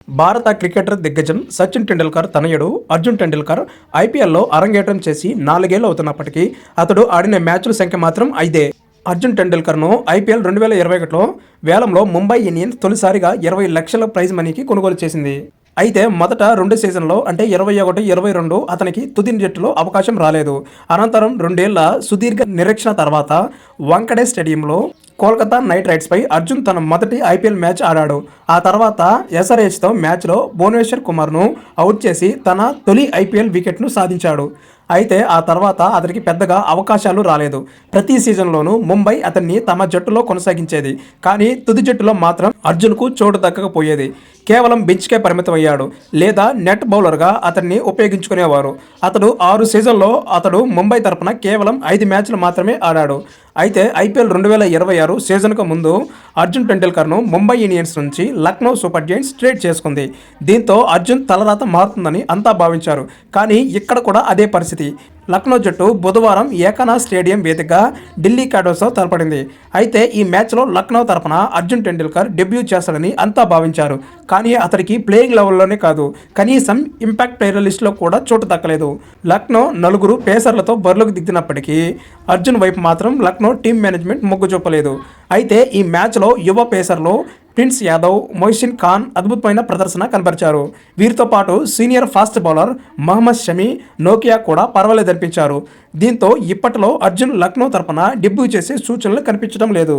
భారత క్రికెటర్ దిగ్గజం సచిన్ టెండూల్కర్ తనయుడు అర్జున్ టెండూల్కర్ ఐపీఎల్లో అరంగేట్రం చేసి 4 ఏళ్లు అవుతున్నప్పటికీ అతడు ఆడిన మ్యాచ్ల సంఖ్య మాత్రం 5. అర్జున్ టెండూల్కర్ను ఐపీఎల్ 2021లో వేలంలో ముంబై ఇండియన్స్ తొలిసారిగా 20 లక్షల ప్రైజ్ మనీకి కొనుగోలు చేసింది. అయితే మొదట 2 సీజన్లో అంటే 21, 22 అతనికి తుది జట్టులో అవకాశం రాలేదు. అనంతరం 2 ఏళ్ల సుదీర్ఘ నిరీక్షణ తర్వాత వాంఖడే స్టేడియంలో కోల్కతా నైట్ రైడర్స్పై అర్జున్ తన మొదటి ఐపీఎల్ మ్యాచ్ ఆడాడు. ఆ తర్వాత ఎస్ఆర్హెచ్తో మ్యాచ్లో భువనేశ్వర్ కుమార్ను అవుట్ చేసి తన తొలి ఐపీఎల్ వికెట్ను సాధించాడు. అయితే ఆ తర్వాత అతనికి పెద్దగా అవకాశాలు రాలేదు. ప్రతి సీజన్లోనూ ముంబై అతన్ని తమ జట్టులో కొనసాగించేది, కానీ తుది జట్టులో మాత్రం అర్జున్కు చోటు దక్కకపోయేది. కేవలం బెంచ్కే పరిమితమయ్యాడు లేదా నెట్ బౌలర్గా అతన్ని ఉపయోగించుకునేవారు. అతడు 6 సీజన్లో అతడు ముంబై తరపున కేవలం 5 మ్యాచ్లు మాత్రమే ఆడాడు. అయితే ఐపీఎల్ 2026 సీజన్కు ముందు అర్జున్ టెండూల్కర్ను ముంబై ఇండియన్స్ నుంచి లక్నో సూపర్ జైంట్స్ ట్రేడ్ చేసుకుంది. దీంతో అర్జున్ తలరాత మారుతుందని అంతా భావించారు, కానీ ఇక్కడ కూడా అదే పరిస్థితి. లక్నో జట్టు బుధవారం ఏకనా స్టేడియం వేదికగా ఢిల్లీ క్యాపిటల్స్తో తలపడింది. అయితే ఈ మ్యాచ్లో లక్నో తరపున అర్జున్ టెండూల్కర్ డెబ్యూ చేస్తాడని అంతా భావించారు, కానీ అతడికి ప్లేయింగ్ లెవెల్లోనే కాదు, కనీసం ఇంపాక్ట్ ప్లేయర్ లిస్టులో కూడా చోటు దక్కలేదు. లక్నో 4 పేసర్లతో బరిలోకి దిగినప్పటికీ అర్జున్ వైపు మాత్రం లక్నో టీం మేనేజ్మెంట్ మొగ్గు చూపలేదు. అయితే ఈ మ్యాచ్లో యువ పేసర్లు ప్రిన్స్ యాదవ్, మొయిసిన్ ఖాన్ అద్భుతమైన ప్రదర్శన కనబరిచారు. వీరితో పాటు senior fast bowler Mohammed Shami, నోకియా కూడా పర్వాలేదనిపించారు. దీంతో ఇప్పటిలో అర్జున్ లక్నో తరపున డెబ్యూ చేసే సూచనలు కనిపించడం లేదు.